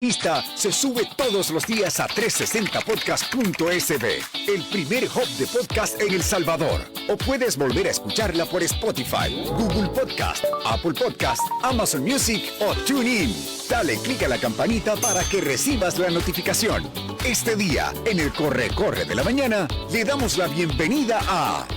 Esta se sube todos los días a 360podcast.sb, el primer hub de podcast en El Salvador. O puedes volver a escucharla por Spotify, Google Podcast, Apple Podcast, Amazon Music o TuneIn. Dale clic a la campanita para que recibas la notificación. Este día, en el Corre de la Mañana, le damos la bienvenida a...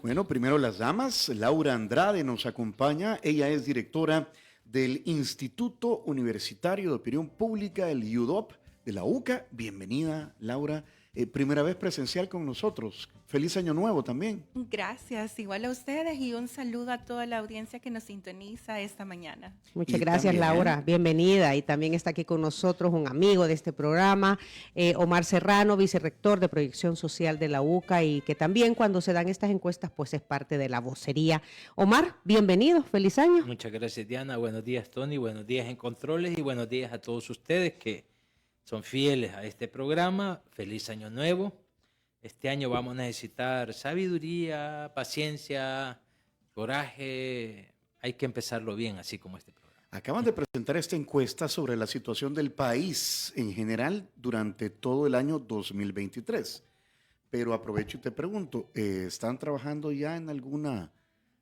Bueno, primero las damas. Laura Andrade nos acompaña. Ella es directora del Instituto Universitario de Opinión Pública, el IUDOP, de la UCA. Bienvenida, Laura. Primera vez presencial con nosotros. Feliz Año Nuevo también. Gracias, igual a ustedes y un saludo a toda la audiencia que nos sintoniza esta mañana. Muchas gracias, Laura. Bienvenida. Y también está aquí con nosotros un amigo de este programa, Omar Serrano, vicerrector de Proyección Social de la UCA, y que también cuando se dan estas encuestas pues es parte de la vocería. Omar, bienvenido, feliz año. Muchas gracias, Diana. Buenos días, Tony. Buenos días en Controles y buenos días a todos ustedes que son fieles a este programa. Feliz Año Nuevo. Este año vamos a necesitar sabiduría, paciencia, coraje. Hay que empezarlo bien, así como este programa. Acaban de presentar esta encuesta sobre la situación del país en general durante todo el año 2023. Pero aprovecho y te pregunto, ¿están trabajando ya en alguna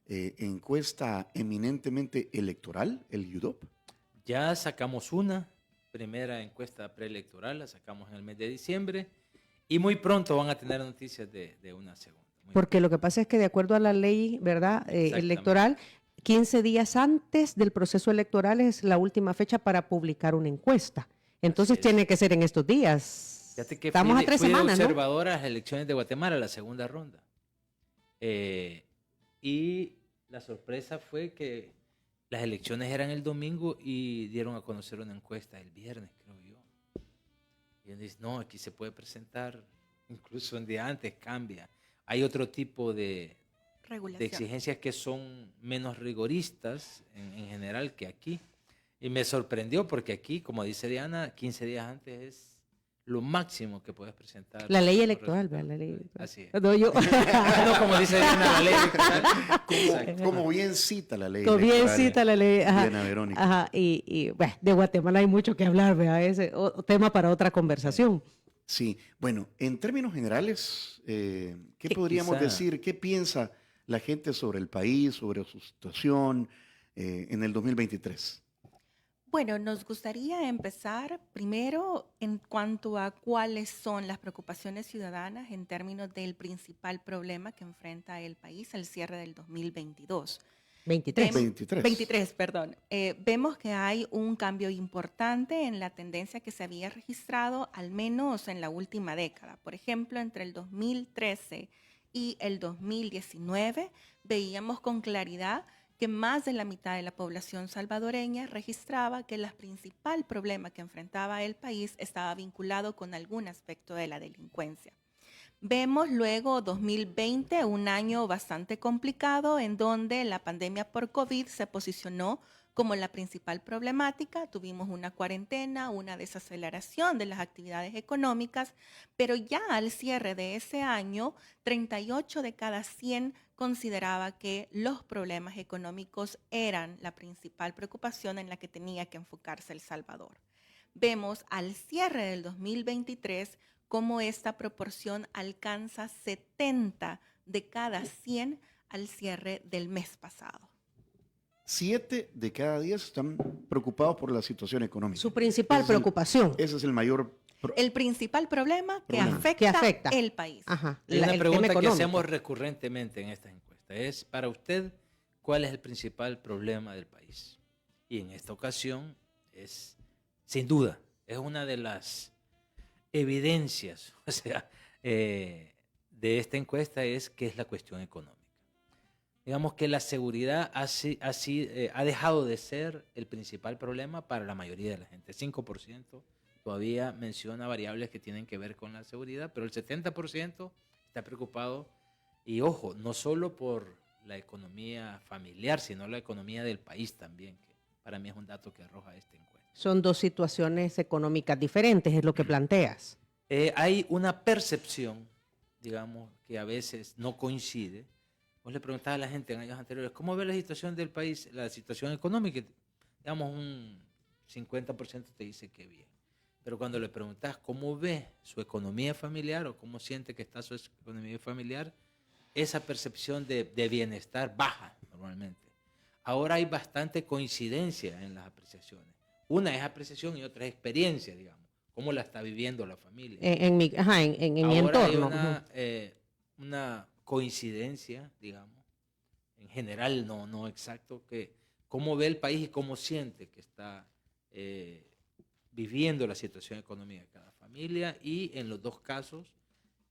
encuesta eminentemente electoral, el IUDOP? Ya sacamos una primera encuesta preelectoral, la sacamos en el mes de diciembre. Y muy pronto van a tener noticias de una segunda. Porque lo que pasa es que de acuerdo a la ley, ¿verdad? Electoral, 15 días antes del proceso electoral es la última fecha para publicar una encuesta. Entonces tiene que ser en estos días. Fíjate que estamos a 3 semanas, ¿no? Observadora a las elecciones de Guatemala, la segunda ronda. Y la sorpresa fue que las elecciones eran el domingo y dieron a conocer una encuesta el viernes, creo yo. Y uno dice, no, aquí se puede presentar, incluso un día antes cambia. Hay otro tipo de exigencias que son menos rigoristas en general que aquí. Y me sorprendió porque aquí, como dice Diana, 15 días antes es lo máximo que puedes presentar. La ley electoral, ¿verdad? La ley electoral. Así es. No, yo. No, como dice Diana, la ley electoral. Como bien cita la ley como electoral. bien cita la ley. Ajá, Diana Verónica. Ajá, y bueno, de Guatemala hay mucho que hablar, ¿verdad? Ese tema para otra conversación. Sí, bueno, en términos generales, ¿qué podríamos decir? ¿Qué piensa la gente sobre el país, sobre su situación en el 2023? Bueno, nos gustaría empezar primero en cuanto a cuáles son las preocupaciones ciudadanas en términos del principal problema que enfrenta el país al cierre del 2022. 23, perdón. Vemos que hay un cambio importante en la tendencia que se había registrado, al menos en la última década. Por ejemplo, entre el 2013 y el 2019, veíamos con claridad que más de la mitad de la población salvadoreña registraba que el principal problema que enfrentaba el país estaba vinculado con algún aspecto de la delincuencia. Vemos luego 2020, un año bastante complicado en donde la pandemia por COVID se posicionó como la principal problemática. Tuvimos una cuarentena, una desaceleración de las actividades económicas, pero ya al cierre de ese año, 38 de cada 100 consideraba que los problemas económicos eran la principal preocupación en la que tenía que enfocarse El Salvador. Vemos al cierre del 2023 cómo esta proporción alcanza 70 de cada 100 al cierre del mes pasado. 7 de cada 10 están preocupados por la situación económica. Su principal preocupación. Ese es el mayor el principal problema que afecta el país. Ajá. Hay una pregunta que hacemos recurrentemente en estas encuestas. Es, para usted, ¿cuál es el principal problema del país? Y en esta ocasión es, sin duda, es una de las evidencias, o sea, de esta encuesta es que es la cuestión económica. Digamos que la seguridad ha dejado de ser el principal problema para la mayoría de la gente. 5% todavía menciona variables que tienen que ver con la seguridad, pero el 70% está preocupado, y ojo, no solo por la economía familiar, sino la economía del país también, que para mí es un dato que arroja esta encuesta. Son dos situaciones económicas diferentes, es lo que planteas. Hay una percepción, digamos, que a veces no coincide. Vos le preguntaba a la gente en años anteriores, ¿cómo ve la situación del país, la situación económica? Digamos, un 50% te dice que bien. Pero cuando le preguntas cómo ve su economía familiar o cómo siente que está su economía familiar, esa percepción de bienestar baja normalmente. Ahora hay bastante coincidencia en las apreciaciones. Una es apreciación y otra es experiencia, digamos. Cómo la está viviendo la familia. En mi Ahora entorno. hay una coincidencia, digamos, en general, no exacto, que cómo ve el país y cómo siente que está viviendo la situación económica de cada familia, y en los dos casos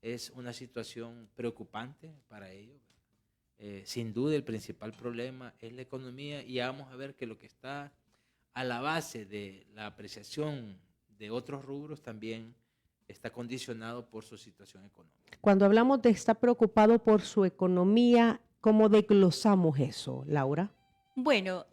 es una situación preocupante para ellos. Sin duda el principal problema es la economía, y vamos a ver que lo que está a la base de la apreciación de otros rubros también está condicionado por su situación económica. Cuando hablamos de estar preocupado por su economía, ¿cómo desglosamos eso, Laura? Bueno,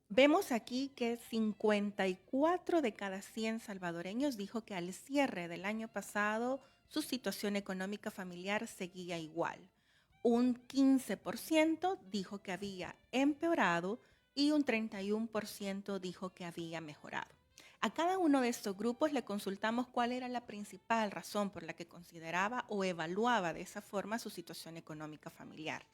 vemos aquí que 54 de cada 100 salvadoreños dijo que al cierre del año pasado su situación económica familiar seguía igual. Un 15% dijo que había empeorado y un 31% dijo que había mejorado. A cada uno de estos grupos le consultamos cuál era la principal razón por la que consideraba o evaluaba de esa forma su situación económica familiar.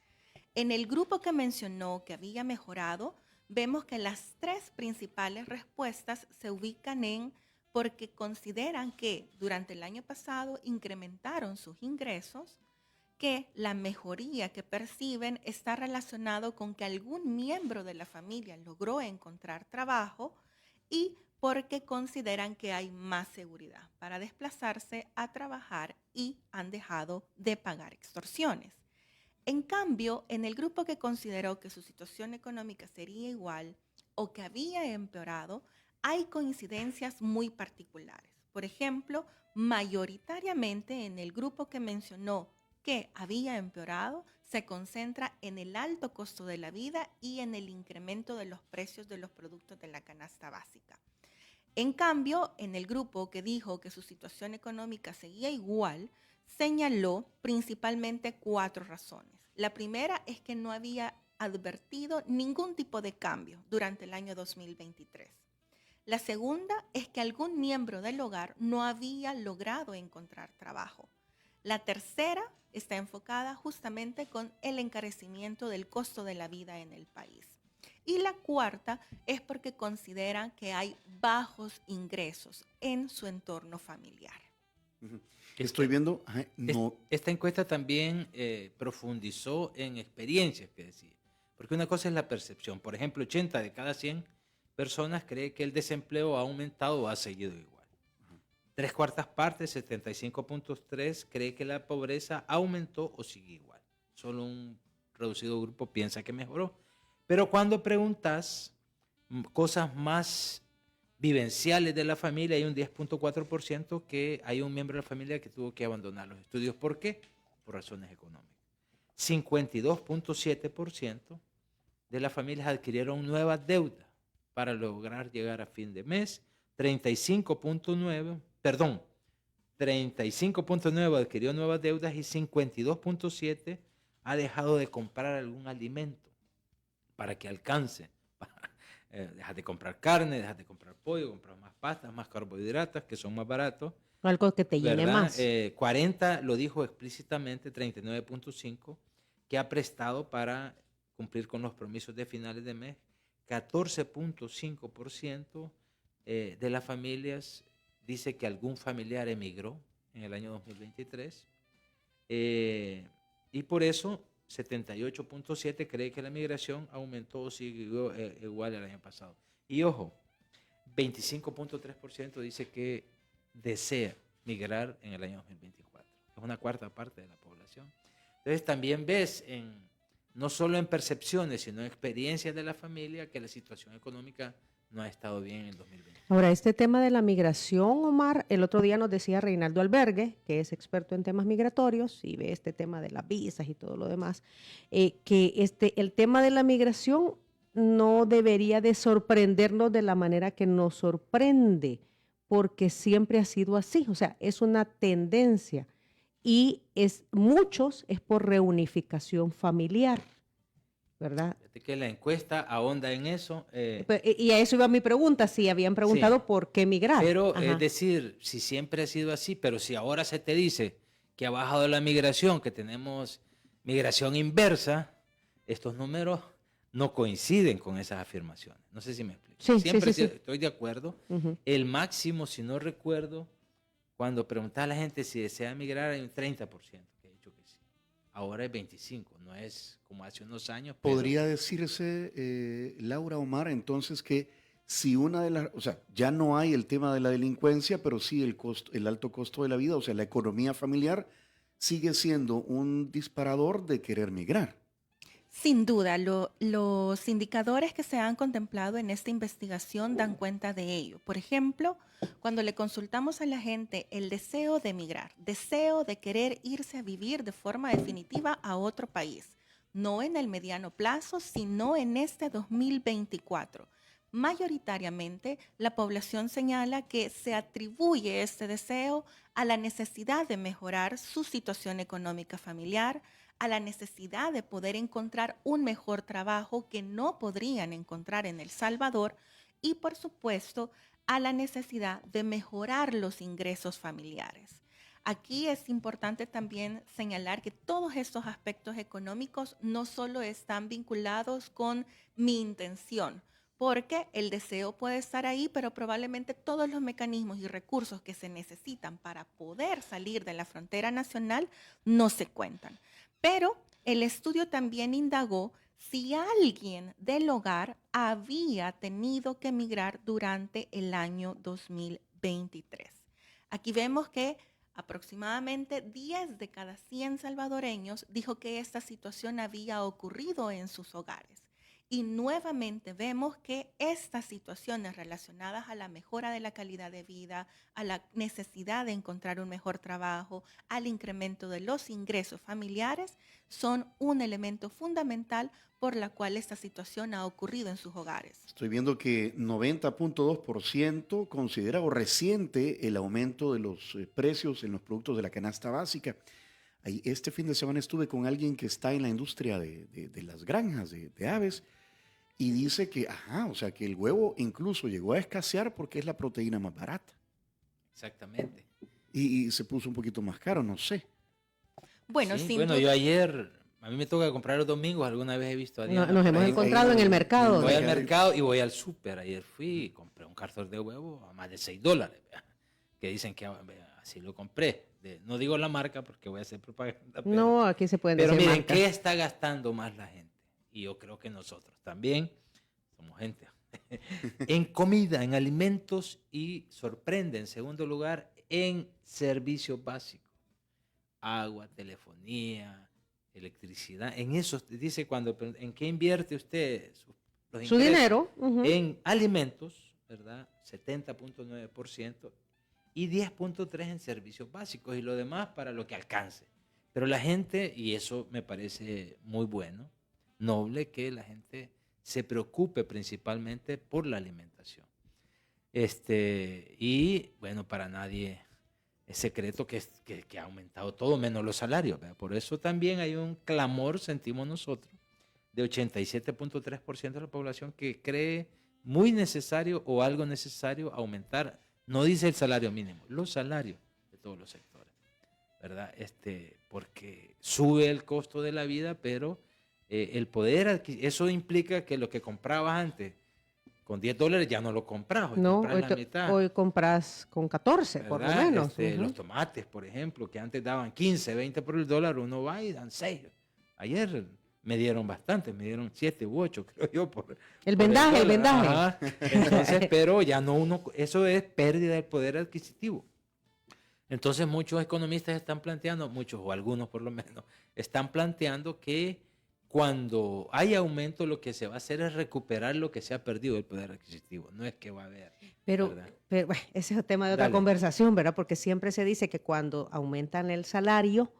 En el grupo que mencionó que había mejorado, vemos que las tres principales respuestas se ubican en porque consideran que durante el año pasado incrementaron sus ingresos, que la mejoría que perciben está relacionado con que algún miembro de la familia logró encontrar trabajo, y porque consideran que hay más seguridad para desplazarse a trabajar y han dejado de pagar extorsiones. En cambio, en el grupo que consideró que su situación económica sería igual o que había empeorado, hay coincidencias muy particulares. Por ejemplo, mayoritariamente en el grupo que mencionó que había empeorado, se concentra en el alto costo de la vida y en el incremento de los precios de los productos de la canasta básica. En cambio, en el grupo que dijo que su situación económica seguía igual, señaló principalmente 4 razones. La primera es que no había advertido ningún tipo de cambio durante el año 2023. La segunda es que algún miembro del hogar no había logrado encontrar trabajo. La tercera está enfocada justamente con el encarecimiento del costo de la vida en el país. Y la cuarta es porque consideran que hay bajos ingresos en su entorno familiar. Estoy viendo, Esta encuesta también profundizó en experiencias que decía, porque una cosa es la percepción. Por ejemplo, 80 de cada 100 personas cree que el desempleo ha aumentado o ha seguido igual. 3/4 partes, 75.3, cree que la pobreza aumentó o sigue igual. Solo un reducido grupo piensa que mejoró. Pero cuando preguntas cosas más vivenciales de la familia, hay un 10.4% que hay un miembro de la familia que tuvo que abandonar los estudios. ¿Por qué? Por razones económicas. 52.7% de las familias adquirieron nuevas deudas para lograr llegar a fin de mes. 35.9 adquirió nuevas deudas y 52.7 ha dejado de comprar algún alimento para que alcance. Dejas de comprar carne, dejas de comprar pollo, compras más pastas, más carbohidratos que son más baratos. Algo que te llene más. 40 lo dijo explícitamente, 39.5 que ha prestado para cumplir con los permisos de finales de mes. 14.5% de las familias dice que algún familiar emigró en el año 2023 y por eso 78.7 cree que la migración aumentó o siguió igual el año pasado. Y ojo, 25.3% dice que desea migrar en el año 2024. Es una 1/4 parte de la población. Entonces también ves no solo en percepciones, sino en experiencias de la familia que la situación económica no ha estado bien en el 2020. Ahora, este tema de la migración, Omar, el otro día nos decía Reinaldo Albergue, que es experto en temas migratorios y ve este tema de las visas y todo lo demás, que el tema de la migración no debería de sorprendernos de la manera que nos sorprende, porque siempre ha sido así, o sea, es una tendencia y muchos es por reunificación familiar, ¿verdad? Fíjate que la encuesta ahonda en eso. Y a eso iba mi pregunta, si habían preguntado Sí. por qué migrar. Pero Ajá. es decir, si siempre ha sido así, pero si ahora se te dice que ha bajado la migración, que tenemos migración inversa, estos números no coinciden con esas afirmaciones. No sé si me explico. Sí, Siempre sí. estoy de acuerdo. Ujú. El máximo, si no recuerdo, cuando preguntaba a la gente si desea migrar, hay un 30% que ha dicho que sí. Ahora es 25%, no es como hace unos años. Pero ¿Podría decirse, Laura Omar, entonces que si una de las, o sea, ya no hay el tema de la delincuencia, pero sí el costo, el alto costo de la vida, o sea, la economía familiar sigue siendo un disparador de querer migrar? Sin duda, los indicadores que se han contemplado en esta investigación dan cuenta de ello. Por ejemplo, cuando le consultamos a la gente el deseo de emigrar, deseo de querer irse a vivir de forma definitiva a otro país, no en el mediano plazo, sino en este 2024. Mayoritariamente, la población señala que se atribuye este deseo a la necesidad de mejorar su situación económica familiar, a la necesidad de poder encontrar un mejor trabajo que no podrían encontrar en El Salvador y, por supuesto, a la necesidad de mejorar los ingresos familiares. Aquí es importante también señalar que todos estos aspectos económicos no solo están vinculados con mi intención, porque el deseo puede estar ahí, pero probablemente todos los mecanismos y recursos que se necesitan para poder salir de la frontera nacional no se cuentan. Pero el estudio también indagó si alguien del hogar había tenido que emigrar durante el año 2023. Aquí vemos que aproximadamente 10 de cada 100 salvadoreños dijo que esta situación había ocurrido en sus hogares. Y nuevamente vemos que estas situaciones relacionadas a la mejora de la calidad de vida, a la necesidad de encontrar un mejor trabajo, al incremento de los ingresos familiares, son un elemento fundamental por la cual esta situación ha ocurrido en sus hogares. Estoy viendo que 90.2% considera o resiente el aumento de los precios en los productos de la canasta básica. Este fin de semana estuve con alguien que está en la industria de las granjas de aves y dice que, o sea, que el huevo incluso llegó a escasear porque es la proteína más barata. exactamente. Y se puso un poquito más caro, no sé. Bueno, Sí, sin bueno, duda. yo ayer, a mí me toca comprar los domingos, alguna vez he visto a Diana. Nos hemos ahí- encontrado en el mercado. Voy al mercado y voy al súper. Ayer fui y compré un cartón de huevo a más de $6, ¿vea? Que dicen que así lo compré. No digo la marca porque voy a hacer propaganda. No, aquí se pueden pero decir miren, marcas. ¿qué está gastando más la gente? Y yo creo que nosotros también somos gente. En comida, en alimentos y sorprende, en segundo lugar, en servicios básicos. Agua, telefonía, electricidad. En eso, dice ¿en qué invierte usted los Su ingresos? dinero. Ujú. En alimentos, ¿verdad? 70.9% y 10.3% en servicios básicos y lo demás para lo que alcance. Pero la gente, y eso me parece muy bueno, noble, que la gente se preocupe principalmente por la alimentación. Y bueno, para nadie es secreto que ha aumentado todo menos los salarios, ¿verdad? Por eso también hay un clamor, sentimos nosotros, de 87.3% de la población que cree muy necesario o algo necesario aumentar, no dice el salario mínimo, los salarios de todos los sectores, ¿verdad? Porque sube el costo de la vida, pero el poder, eso implica que lo que comprabas antes con $10 ya no lo compras, hoy No, compras la mitad. hoy compras con 14, por lo ¿verdad? menos. Los tomates, por ejemplo, que antes daban 15, 20 por el dólar, uno va y dan 6. Ayer me dieron bastante, me dieron 7 u 8, creo yo. El vendaje, el vendaje. Ajá. Entonces, pero ya no eso es pérdida del poder adquisitivo. Entonces, muchos economistas están planteando, muchos o algunos por lo menos, están planteando que cuando hay aumento, lo que se va a hacer es recuperar lo que se ha perdido del poder adquisitivo. No es que va a haber. Pero bueno, ese es el tema de otra conversación, ¿verdad? Porque siempre se dice que cuando aumentan el salario,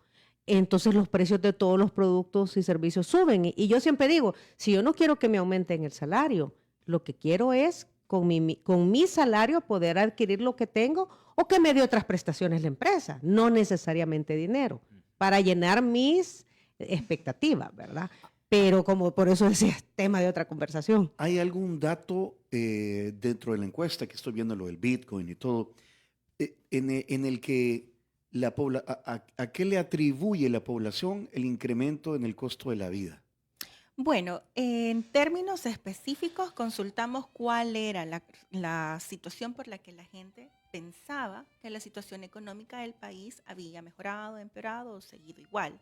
entonces los precios de todos los productos y servicios suben. Y yo siempre digo, si yo no quiero que me aumenten el salario, lo que quiero es con mi salario poder adquirir lo que tengo o que me dé otras prestaciones la empresa, no necesariamente dinero, para llenar mis expectativas, ¿verdad? pero como por eso decía, es tema de otra conversación. ¿Hay algún dato dentro de la encuesta, que estoy viendo lo del Bitcoin y todo, en el que a qué le atribuye la población el incremento en el costo de la vida? Bueno, en términos específicos consultamos cuál era la situación por la que la gente pensaba que la situación económica del país había mejorado, empeorado o seguido igual.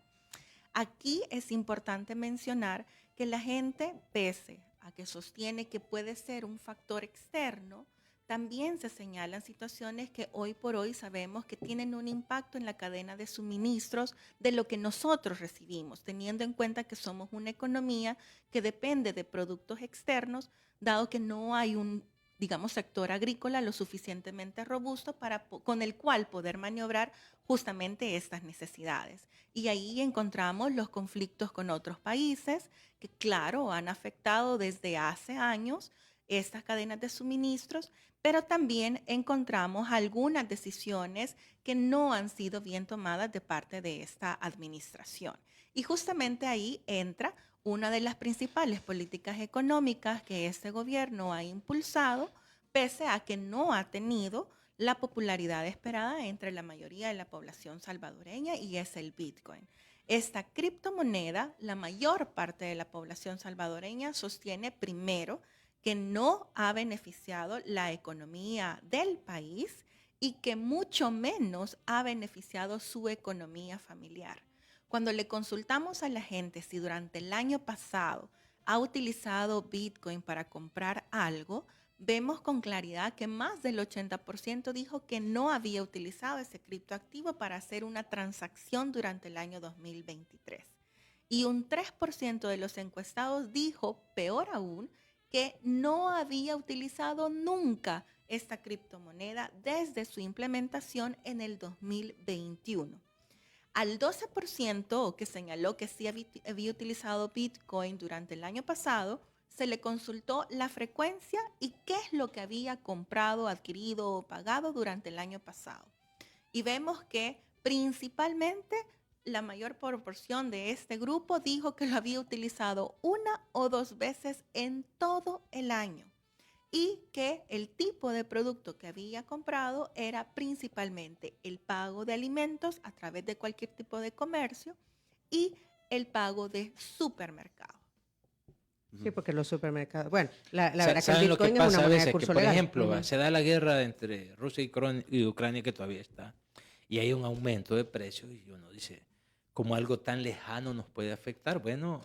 Aquí es importante mencionar que la gente, pese a que sostiene que puede ser un factor externo, también se señalan situaciones que hoy por hoy sabemos que tienen un impacto en la cadena de suministros de lo que nosotros recibimos, teniendo en cuenta que somos una economía que depende de productos externos, dado que no hay un, digamos, sector agrícola lo suficientemente robusto con el cual poder maniobrar justamente estas necesidades. Y ahí encontramos los conflictos con otros países que, claro, han afectado desde hace años estas cadenas de suministros, pero también encontramos algunas decisiones que no han sido bien tomadas de parte de esta administración. Y justamente ahí entra una de las principales políticas económicas que este gobierno ha impulsado, pese a que no ha tenido la popularidad esperada entre la mayoría de la población salvadoreña, y es el Bitcoin. Esta criptomoneda, la mayor parte de la población salvadoreña sostiene primero que no ha beneficiado la economía del país y que mucho menos ha beneficiado su economía familiar. Cuando le consultamos a la gente si durante el año pasado ha utilizado Bitcoin para comprar algo, vemos con claridad que más del 80% dijo que no había utilizado ese criptoactivo para hacer una transacción durante el año 2023. Y un 3% de los encuestados dijo, peor aún, que no había utilizado nunca esta criptomoneda desde su implementación en el 2021. Al 12% que señaló que sí había utilizado Bitcoin durante el año pasado, se le consultó la frecuencia y qué es lo que había comprado, adquirido o pagado durante el año pasado. Y vemos que principalmente la mayor proporción de este grupo dijo que lo había utilizado 1 o 2 veces en todo el año y que el tipo de producto que había comprado era principalmente el pago de alimentos a través de cualquier tipo de comercio y el pago de supermercado. Sí, porque los supermercados, bueno, la verdad que el ¿Saben lo que Bitcoin es pasa una a moneda veces? de Que, curso por legal. ejemplo, se da la guerra entre Rusia y Ucrania, que todavía está, y hay un aumento de precios, y uno dice, ¿cómo algo tan lejano nos puede afectar? Bueno,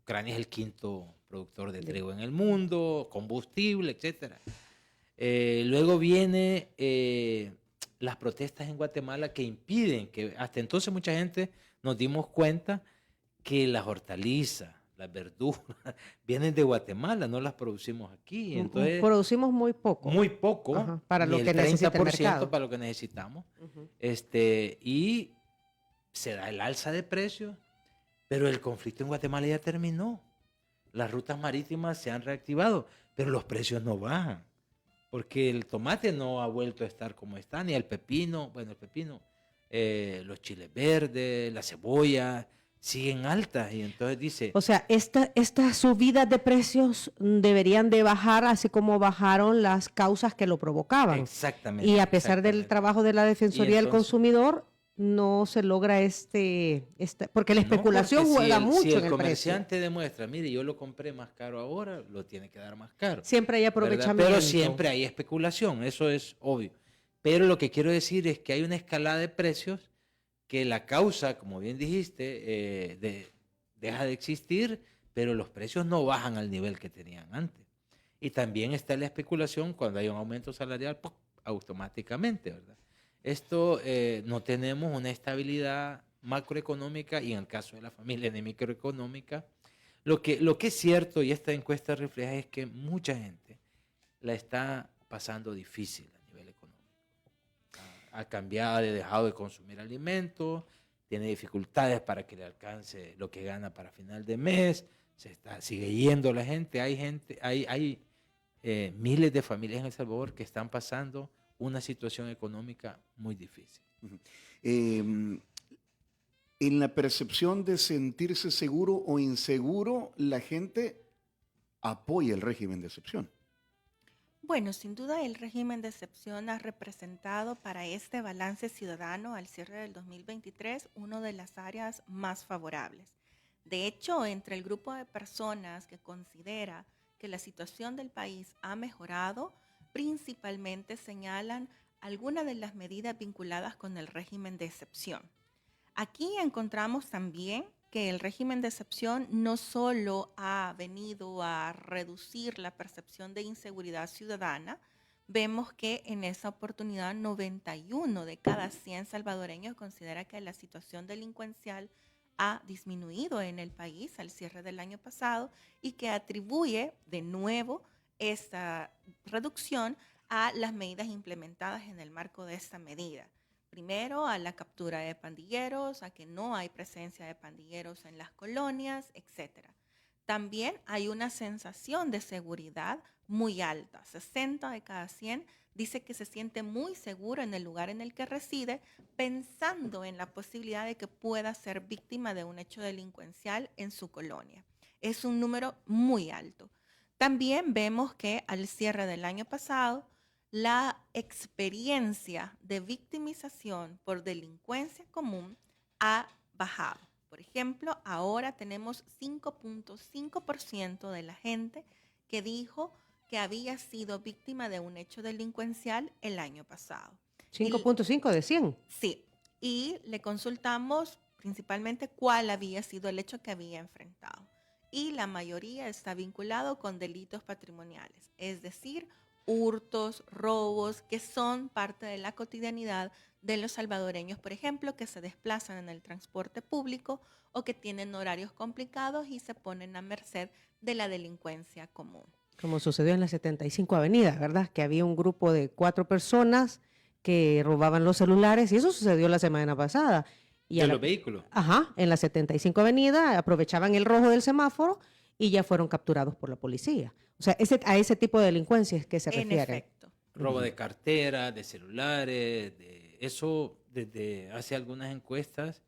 Ucrania es el quinto productor de trigo en el mundo, combustible, etcétera. Luego viene las protestas en Guatemala que impiden que, hasta entonces mucha gente nos dimos cuenta que las hortalizas, las verduras, vienen de Guatemala, no las producimos aquí. Entonces, producimos muy poco. muy poco, Ajá, para ni lo el que necesita el 30% mercado. para lo que necesitamos. Uh-huh. Y se da el alza de precios, pero el conflicto en Guatemala ya terminó. Las rutas marítimas se han reactivado, pero los precios no bajan, porque el tomate no ha vuelto a estar como está, ni el pepino, los chiles verdes, la cebolla, siguen altas, y entonces dice... O sea, estas subidas de precios deberían de bajar, así como bajaron las causas que lo provocaban. Exactamente. Y a pesar del trabajo de la Defensoría del Consumidor, no se logra porque la especulación juega mucho en el precio. Si el comerciante demuestra, mire, yo lo compré más caro ahora, lo tiene que dar más caro. Siempre hay aprovechamiento. ¿Verdad? Pero siempre hay especulación, eso es obvio. Pero lo que quiero decir es que hay una escalada de precios que la causa, como bien dijiste, deja de existir, pero los precios no bajan al nivel que tenían antes. Y también está la especulación cuando hay un aumento salarial, ¡pum!, automáticamente, ¿verdad? Esto no tenemos una estabilidad macroeconómica, y en el caso de la familia de microeconómica, lo que es cierto, y esta encuesta refleja, es que mucha gente la está pasando difícil a nivel económico. Ha cambiado, ha dejado de consumir alimentos, tiene dificultades para que le alcance lo que gana para final de mes, sigue yendo la gente, hay miles de familias en El Salvador que están pasando una situación económica muy difícil. En En la percepción de sentirse seguro o inseguro, la gente apoya el régimen de excepción. Bueno, sin duda el régimen de excepción ha representado para este balance ciudadano al cierre del 2023 una de las áreas más favorables. De hecho, entre el grupo de personas que considera que la situación del país ha mejorado, principalmente señalan algunas de las medidas vinculadas con el régimen de excepción. Aquí encontramos también que el régimen de excepción no solo ha venido a reducir la percepción de inseguridad ciudadana, vemos que en esa oportunidad 91 de cada 100 salvadoreños considera que la situación delincuencial ha disminuido en el país al cierre del año pasado y que atribuye de nuevo esta reducción a las medidas implementadas en el marco de esta medida. Primero, a la captura de pandilleros, a que no hay presencia de pandilleros en las colonias, etc. También hay una sensación de seguridad muy alta. 60 de cada 100 dice que se siente muy seguro en el lugar en el que reside, pensando en la posibilidad de que pueda ser víctima de un hecho delincuencial en su colonia. Es un número muy alto. También vemos que al cierre del año pasado, la experiencia de victimización por delincuencia común ha bajado. Por ejemplo, ahora tenemos 5.5% de la gente que dijo que había sido víctima de un hecho delincuencial el año pasado. 5.5 de 100. Sí, y le consultamos principalmente cuál había sido el hecho que había enfrentado. Y la mayoría está vinculado con delitos patrimoniales, es decir, hurtos, robos, que son parte de la cotidianidad de los salvadoreños, por ejemplo, que se desplazan en el transporte público o que tienen horarios complicados y se ponen a merced de la delincuencia común. Como sucedió en la 75 Avenida, ¿verdad? Que había un grupo de 4 personas que robaban los celulares y eso sucedió la semana pasada. Y de los vehículos. Ajá, en la 75 Avenida aprovechaban el rojo del semáforo y ya fueron capturados por la policía. O sea, a ese tipo de delincuencia es que se refiere. En efecto. Robo de cartera, de celulares, eso desde hace algunas encuestas,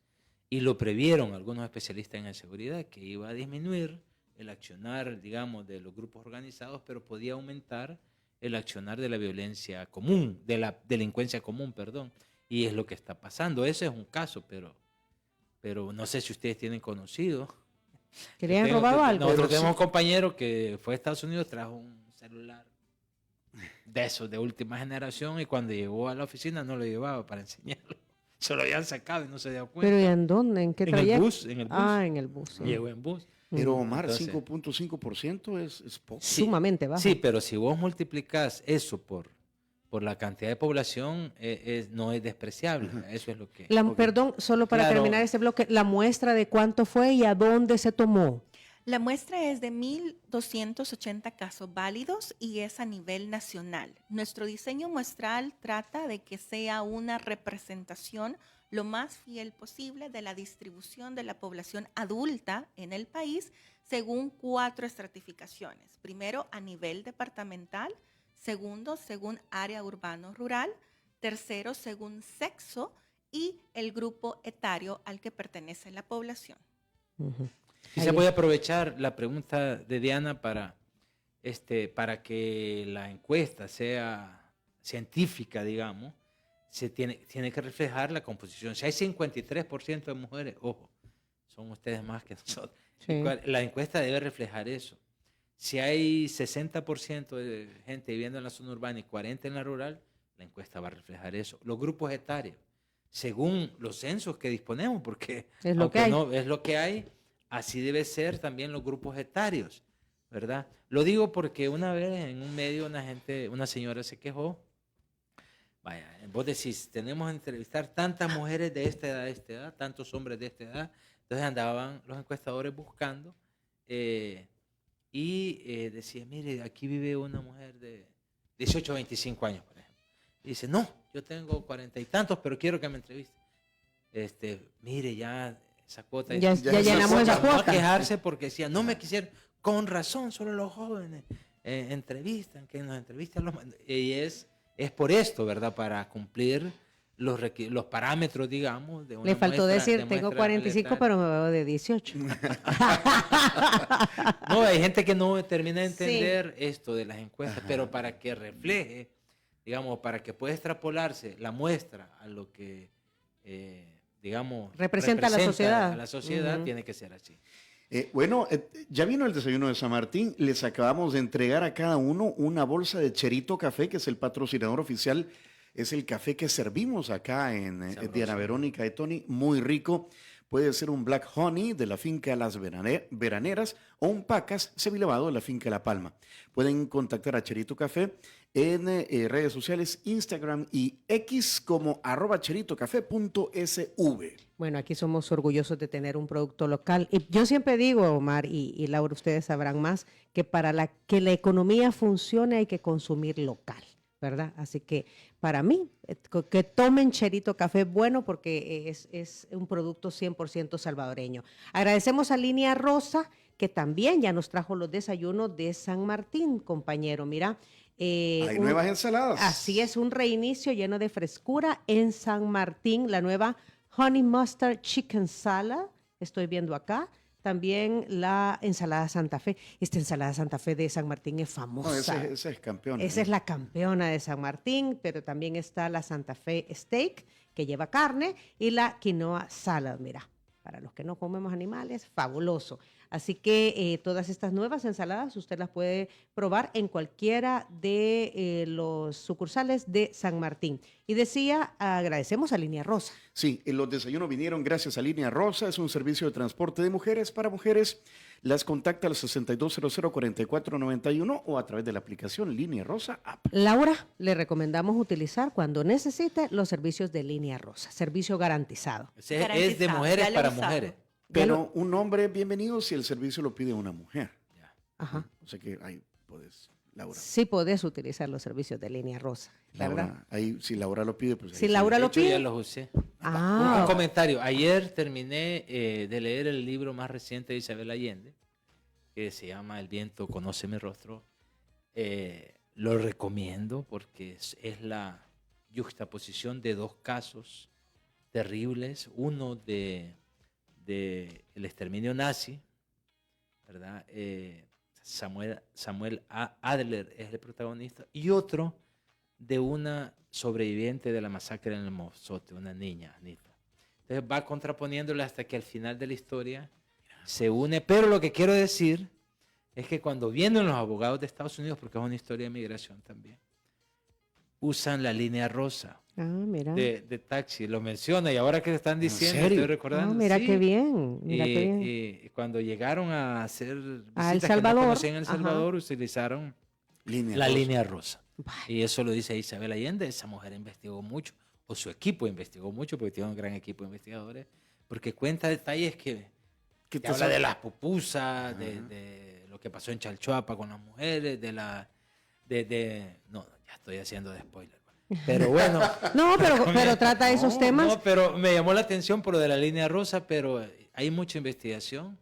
y lo previeron algunos especialistas en seguridad, que iba a disminuir el accionar, digamos, de los grupos organizados, pero podía aumentar el accionar de la violencia común, de la delincuencia común, perdón. Y es lo que está pasando. Ese es un caso, pero no sé si ustedes tienen conocido. ¿Que le han robado algo? Nosotros tenemos un compañero que fue a Estados Unidos, trajo un celular de esos de última generación y cuando llegó a la oficina no lo llevaba para enseñarlo. Se lo habían sacado y no se dio cuenta. ¿Pero y en dónde? ¿En qué trayecto? En el bus. Ah, en el bus. Sí. Llegó en bus. Pero Omar, Entonces, 5.5% es poco. sí, Sumamente bajo. Sí, pero si vos multiplicás eso por la cantidad de población, no es despreciable. Eso es lo que... Perdón, solo para Claro. terminar este bloque, la muestra de cuánto fue y a dónde se tomó. La muestra es de 1.280 casos válidos y es a nivel nacional. Nuestro diseño muestral trata de que sea una representación lo más fiel posible de la distribución de la población adulta en el país según 4 estratificaciones. Primero, a nivel departamental. Segundo, según área urbano-rural. Tercero, según sexo y el grupo etario al que pertenece la población. Uh-huh. Quizá voy a aprovechar la pregunta de Diana para que la encuesta sea científica, digamos, tiene que reflejar la composición. Si hay 53% de mujeres, ojo, son ustedes más que nosotros. Sí. La encuesta debe reflejar eso. Si hay 60% de gente viviendo en la zona urbana y 40% en la rural, la encuesta va a reflejar eso. Los grupos etarios, según los censos que disponemos, porque es lo que hay. No, es lo que hay, así debe ser también los grupos etarios, ¿verdad? Lo digo porque una vez en un medio una señora se quejó. Vaya, vos decís, tenemos que entrevistar tantas mujeres de esta edad, tantos hombres de esta edad. Entonces andaban los encuestadores buscando y decía, mire, aquí vive una mujer de 18 a 25 años, por ejemplo. Y dice, no, yo tengo 40 y tantos, pero quiero que me entreviste. Mire, ya esa cuota. Ya llenamos esa No a cuota. quejarse porque decía, no me quisieron, con razón, solo los jóvenes entrevistan, que nos entrevistan. Y es por esto, ¿verdad? Para cumplir los parámetros, digamos, de una Le faltó muestra, decir, de tengo muestra 45, aleatoria. pero me veo de 18. No, hay gente que no termina de Sí. entender esto de las encuestas, Ajá. pero para que refleje, digamos, para que pueda extrapolarse la muestra a lo que, digamos, Representa a la sociedad. a la sociedad, Ujú. tiene que ser así. Bueno, ya vino el desayuno de San Martín. Les acabamos de entregar a cada uno una bolsa de Cherito Café, que es el patrocinador oficial. Es el café que servimos acá en Sabroso. Diana Verónica y Tony. Muy rico. Puede ser un Black Honey de la finca Las Veraneras o un Pacas semilevado de la finca La Palma. Pueden contactar a Cherito Café en redes sociales, Instagram y X como @cheritocafé.sv. Bueno, aquí somos orgullosos de tener un producto local. Y yo siempre digo, Omar y Laura, ustedes sabrán más, que para que la economía funcione hay que consumir local, ¿verdad? Así que para mí, que tomen Cherito Café bueno porque es un producto 100% salvadoreño. Agradecemos a Línea Rosa, que también ya nos trajo los desayunos de San Martín, compañero. Mira. Hay nuevas ensaladas. Así es, un reinicio lleno de frescura en San Martín, la nueva Honey Mustard Chicken Salad, estoy viendo acá. También la ensalada Santa Fe. Esta ensalada Santa Fe de San Martín es famosa. No, ese es campeón. Esa es la campeona de San Martín, pero también está la Santa Fe Steak, que lleva carne, y la Quinoa Salad, mira. Para los que no comemos animales, fabuloso. Así que todas estas nuevas ensaladas usted las puede probar en cualquiera de los sucursales de San Martín. Y decía, agradecemos a Línea Rosa. Sí, los desayunos vinieron gracias a Línea Rosa. Es un servicio de transporte de mujeres para mujeres. Las contacta al 6200-4491 o a través de la aplicación Línea Rosa App. Laura, le recomendamos utilizar cuando necesite los servicios de Línea Rosa. Servicio garantizado. Ese es de Garantizado, mujeres ya lo he para usado. mujeres. Pero un hombre bienvenido si el servicio lo pide una mujer. Ya. Ajá. O sea que ahí puedes, Laura. Sí podés utilizar los servicios de Línea Rosa, ¿verdad? Laura, ahí si Laura lo pide, pues ahí Si sí. Laura De lo hecho, pide. ya los usé. Un Ah, comentario. Ayer terminé de leer el libro más reciente de Isabel Allende, que se llama El viento conoce mi rostro. Lo recomiendo porque es la yuxtaposición de dos casos terribles. Uno de el exterminio nazi, ¿verdad? Samuel Adler es el protagonista. Y otro de una sobreviviente de la masacre en el Mozote, una niña, Anita. Entonces va contraponiéndole hasta que al final de la historia se une. Pero lo que quiero decir es que cuando vienen los abogados de Estados Unidos, porque es una historia de migración también, usan la línea rosa mira. de taxi, lo menciona, y ahora que se están diciendo, serio? estoy recordando. Mira sí. qué bien, mira qué bien. Y cuando llegaron a hacer visitas A El que Salvador, no conocían El ajá. Salvador, utilizaron Línea la Rosa. línea rosa. Vaya. Y eso lo dice Isabel Allende. Esa mujer investigó mucho, o su equipo investigó mucho, porque tiene un gran equipo de investigadores, porque cuenta detalles que ¿Qué te te habla sabe? de las pupusas, de lo que pasó en Chalchuapa con las mujeres, no, ya estoy haciendo de spoiler. Pero bueno. No, pero trata esos temas. No, pero me llamó la atención por lo de la línea rosa, pero hay mucha investigación.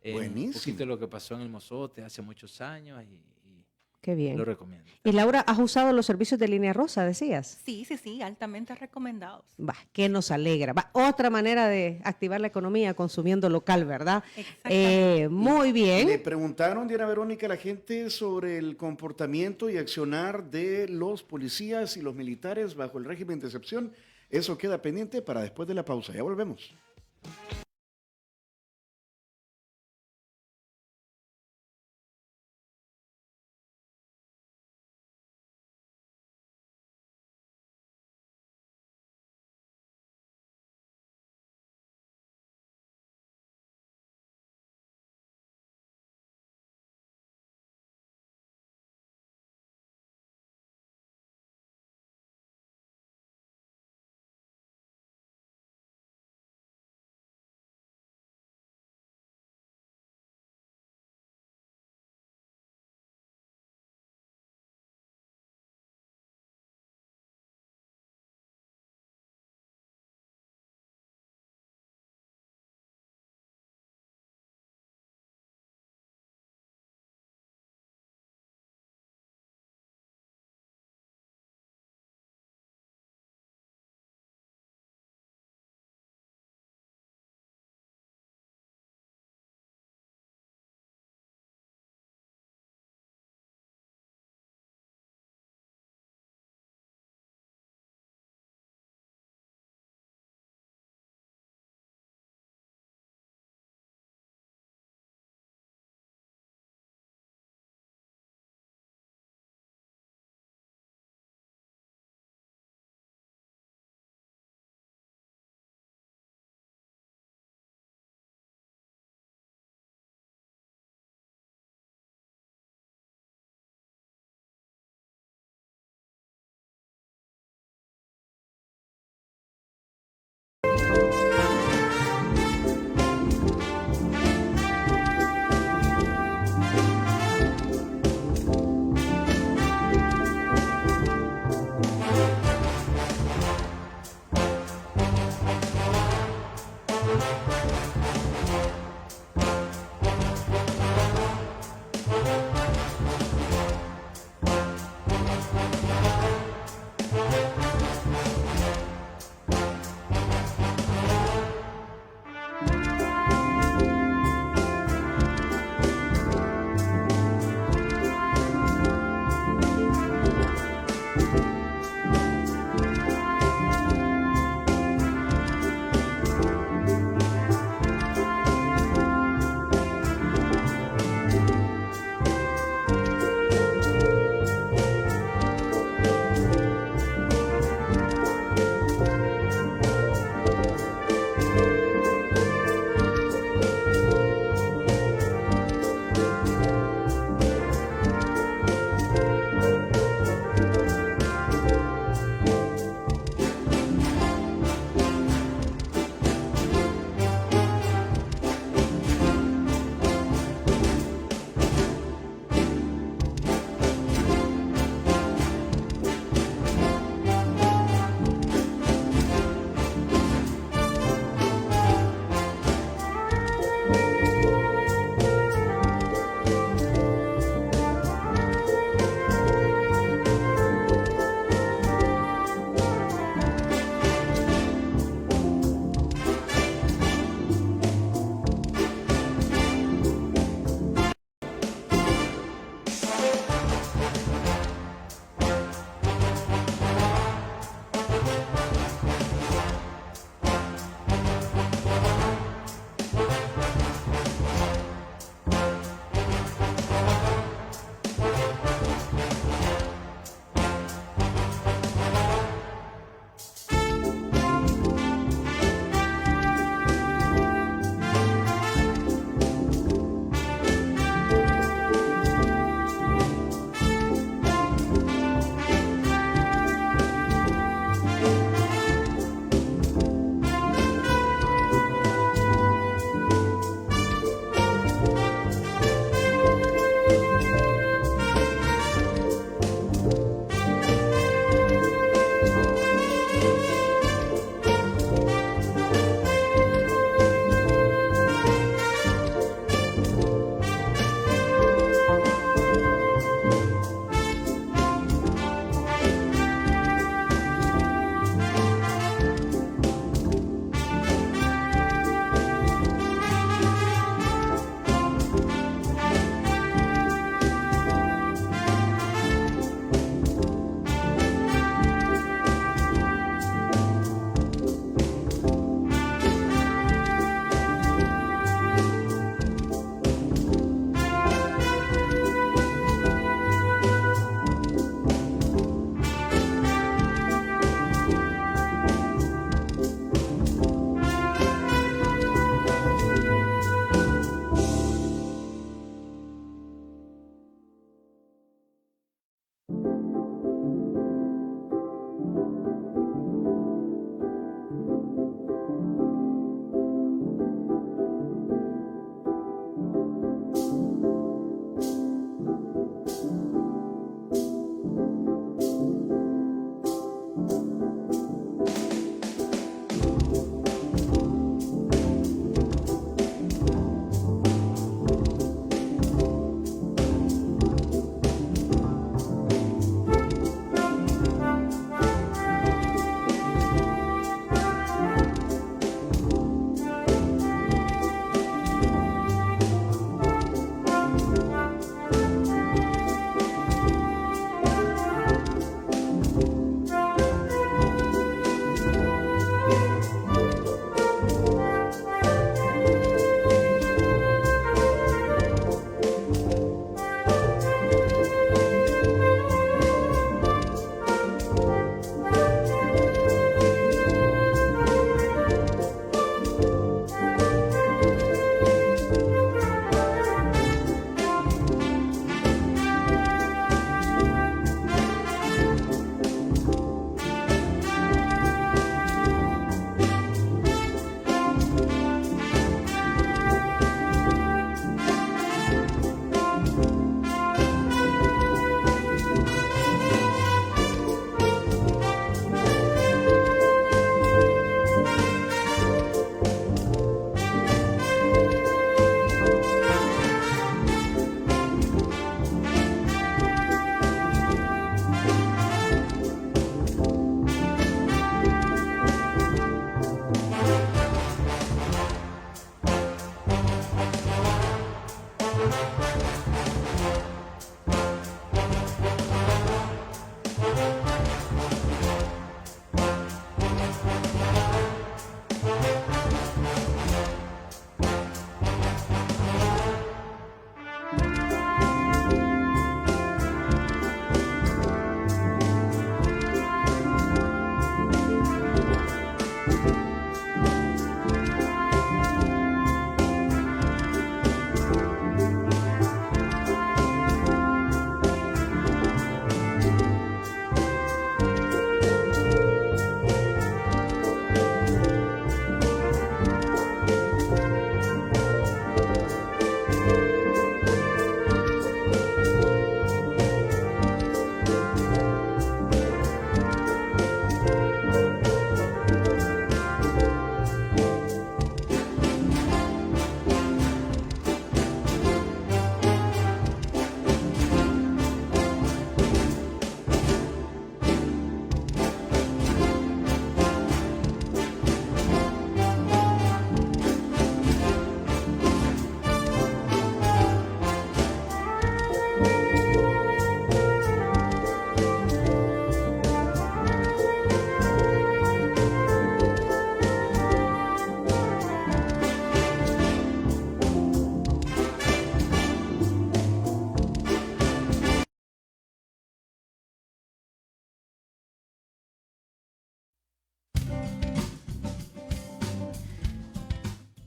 Un Buenísimo. poquito de lo que pasó en el Mozote hace muchos años y Qué bien. lo recomiendo. Y Laura, ¿has usado los servicios de Línea Rosa, decías? Sí, sí, sí, altamente recomendados. Va, que nos alegra. Va, otra manera de activar la economía consumiendo local, ¿verdad? Exactamente. Muy bien. Le preguntaron, Diana Verónica, a la gente sobre el comportamiento y accionar de los policías y los militares bajo el régimen de excepción. Eso queda pendiente para después de la pausa. Ya volvemos.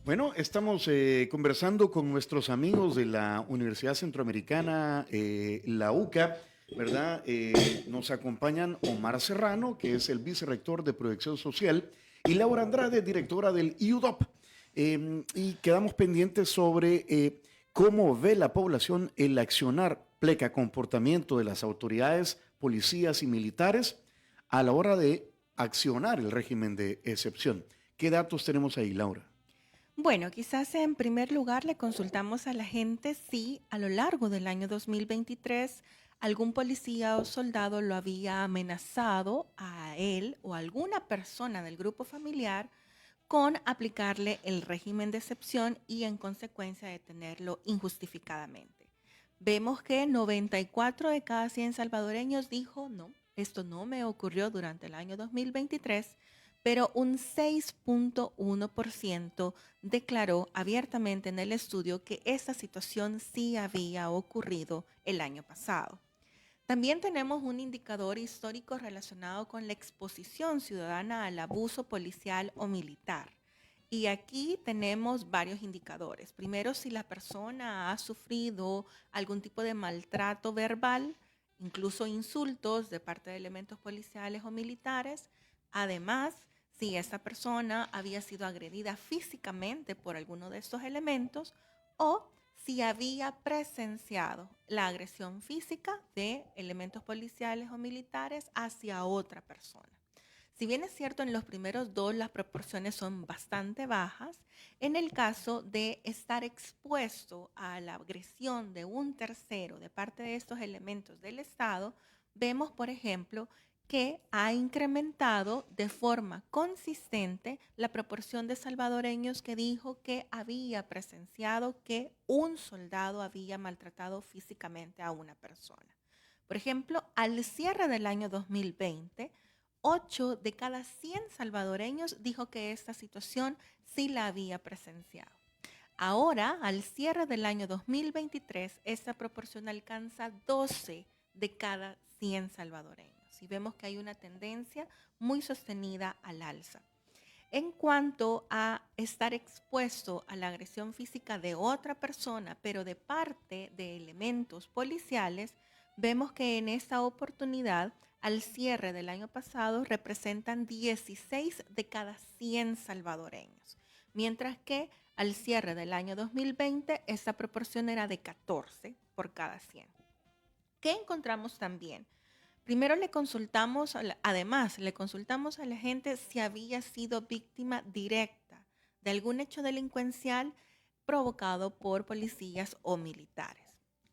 Bueno, estamos conversando con nuestros amigos de la Universidad Centroamericana, la UCA, ¿verdad? Nos acompañan Omar Serrano, que es el vicerrector de Proyección Social, y Laura Andrade, directora del IUDOP. Y quedamos pendientes sobre cómo ve la población el accionar pleca comportamiento de las autoridades, policías y militares a la hora de accionar el régimen de excepción. ¿Qué datos tenemos ahí, Laura? Bueno, quizás en primer lugar le consultamos a la gente si a lo largo del año 2023 algún policía o soldado lo había amenazado a él o a alguna persona del grupo familiar con aplicarle el régimen de excepción y en consecuencia detenerlo injustificadamente. Vemos que 94 de cada 100 salvadoreños dijo, no, esto no me ocurrió durante el año 2023, pero un 6.1% declaró abiertamente en el estudio que esta situación sí había ocurrido el año pasado. También tenemos un indicador histórico relacionado con la exposición ciudadana al abuso policial o militar. Y aquí tenemos varios indicadores. Primero, si la persona ha sufrido algún tipo de maltrato verbal, incluso insultos de parte de elementos policiales o militares. Además, si esta persona había sido agredida físicamente por alguno de estos elementos o si había presenciado la agresión física de elementos policiales o militares hacia otra persona. Si bien es cierto, en los primeros dos las proporciones son bastante bajas, en el caso de estar expuesto a la agresión de un tercero de parte de estos elementos del Estado, vemos, por ejemplo, que ha incrementado de forma consistente la proporción de salvadoreños que dijo que había presenciado que un soldado había maltratado físicamente a una persona. Por ejemplo, al cierre del año 2020, 8 de cada 100 salvadoreños dijo que esta situación sí la había presenciado. Ahora, al cierre del año 2023, esta proporción alcanza 12 de cada 100 salvadoreños. Y vemos que hay una tendencia muy sostenida al alza. En cuanto a estar expuesto a la agresión física de otra persona, pero de parte de elementos policiales, vemos que en esta oportunidad, al cierre del año pasado, representan 16 de cada 100 salvadoreños, mientras que al cierre del año 2020, esta proporción era de 14 por cada 100. ¿Qué encontramos también? Primero le consultamos a la gente si había sido víctima directa de algún hecho delincuencial provocado por policías o militares.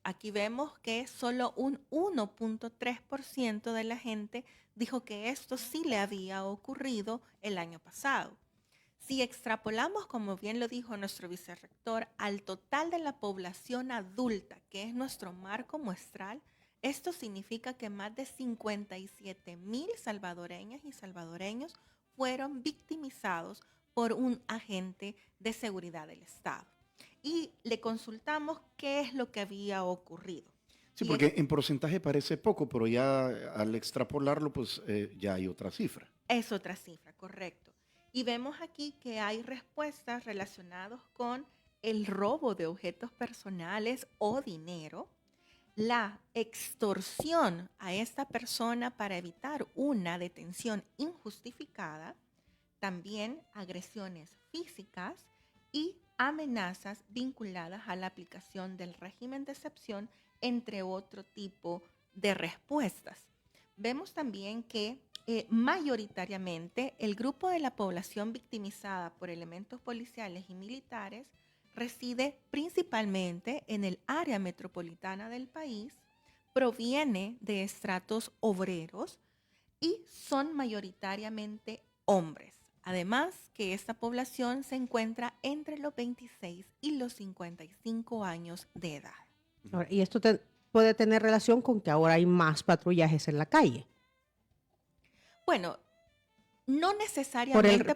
Aquí vemos que solo un 1.3% de la gente dijo que esto sí le había ocurrido el año pasado. Si extrapolamos, como bien lo dijo nuestro vicerrector, al total de la población adulta, que es nuestro marco muestral, esto significa que más de 57,000 salvadoreñas y salvadoreños fueron victimizados por un agente de seguridad del Estado. Y le consultamos qué es lo que había ocurrido. Sí, porque en porcentaje parece poco, pero ya al extrapolarlo, pues ya hay otra cifra. Es otra cifra, correcto. Y vemos aquí que hay respuestas relacionadas con el robo de objetos personales o dinero, la extorsión a esta persona para evitar una detención injustificada, también agresiones físicas y amenazas vinculadas a la aplicación del régimen de excepción, entre otro tipo de respuestas. Vemos también que mayoritariamente el grupo de la población victimizada por elementos policiales y militares reside principalmente en el área metropolitana del país, proviene de estratos obreros y son mayoritariamente hombres. Además que esta población se encuentra entre los 26 y los 55 años de edad. Ahora, y esto puede tener relación con que ahora hay más patrullajes en la calle. Bueno, no necesariamente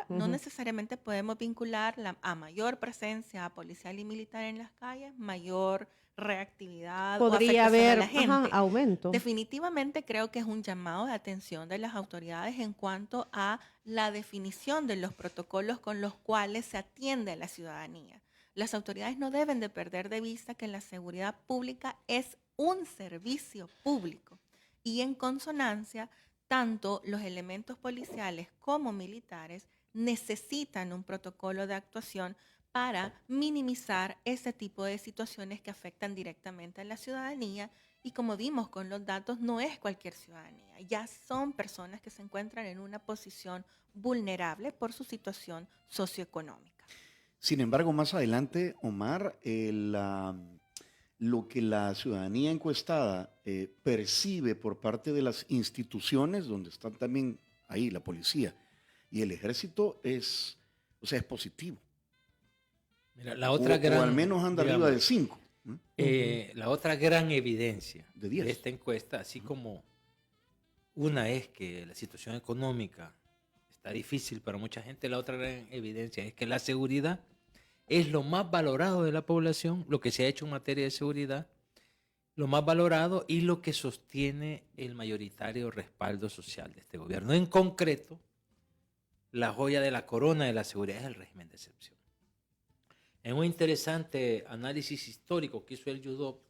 no necesariamente podemos vincular a mayor presencia policial y militar en las calles, mayor reactividad Podría o afectación a haber la gente. aumento. Definitivamente creo que es un llamado de atención de las autoridades en cuanto a la definición de los protocolos con los cuales se atiende a la ciudadanía. Las autoridades no deben de perder de vista que la seguridad pública es un servicio público y en consonancia, tanto los elementos policiales como militares necesitan un protocolo de actuación para minimizar ese tipo de situaciones que afectan directamente a la ciudadanía y como vimos con los datos, no es cualquier ciudadanía, ya son personas que se encuentran en una posición vulnerable por su situación socioeconómica. Sin embargo, más adelante, Omar, lo que la ciudadanía encuestada percibe por parte de las instituciones, donde están también ahí la policía y el ejército, es positivo. Mira, la otra o al menos anda arriba del 5. La otra gran evidencia De 10. de esta encuesta, así como una es que la situación económica está difícil para mucha gente, la otra gran evidencia es que la seguridad es lo más valorado de la población, lo que se ha hecho en materia de seguridad, lo más valorado y lo que sostiene el mayoritario respaldo social de este gobierno. En concreto, la joya de la corona de la seguridad es el régimen de excepción. En un interesante análisis histórico que hizo el UDOP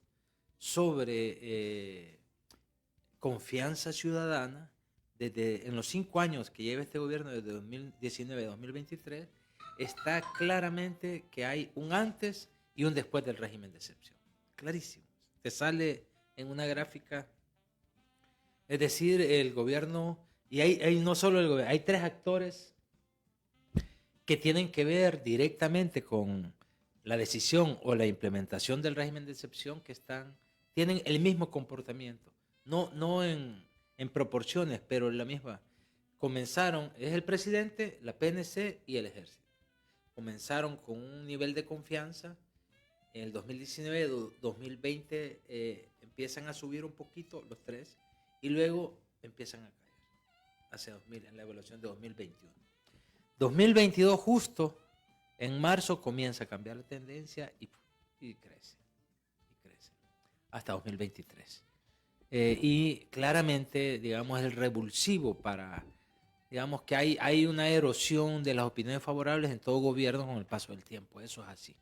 sobre confianza ciudadana, en los 5 años que lleva este gobierno, desde 2019 a 2023, está claramente que hay un antes y un después del régimen de excepción. Clarísimo. Te sale en una gráfica. Es decir, el gobierno, y hay no solo el gobierno, hay 3 actores que tienen que ver directamente con la decisión o la implementación del régimen de excepción que tienen el mismo comportamiento. No en proporciones, pero la misma. Comenzaron, es el presidente, la PNC y el ejército. Comenzaron con un nivel de confianza. En el 2019, 2020 empiezan a subir un poquito los 3 y luego empiezan a caer en la evaluación de 2021. 2022 justo en marzo comienza a cambiar la tendencia y crece hasta 2023. Y claramente, digamos, el revulsivo digamos que hay una erosión de las opiniones favorables en todo gobierno con el paso del tiempo, eso es así.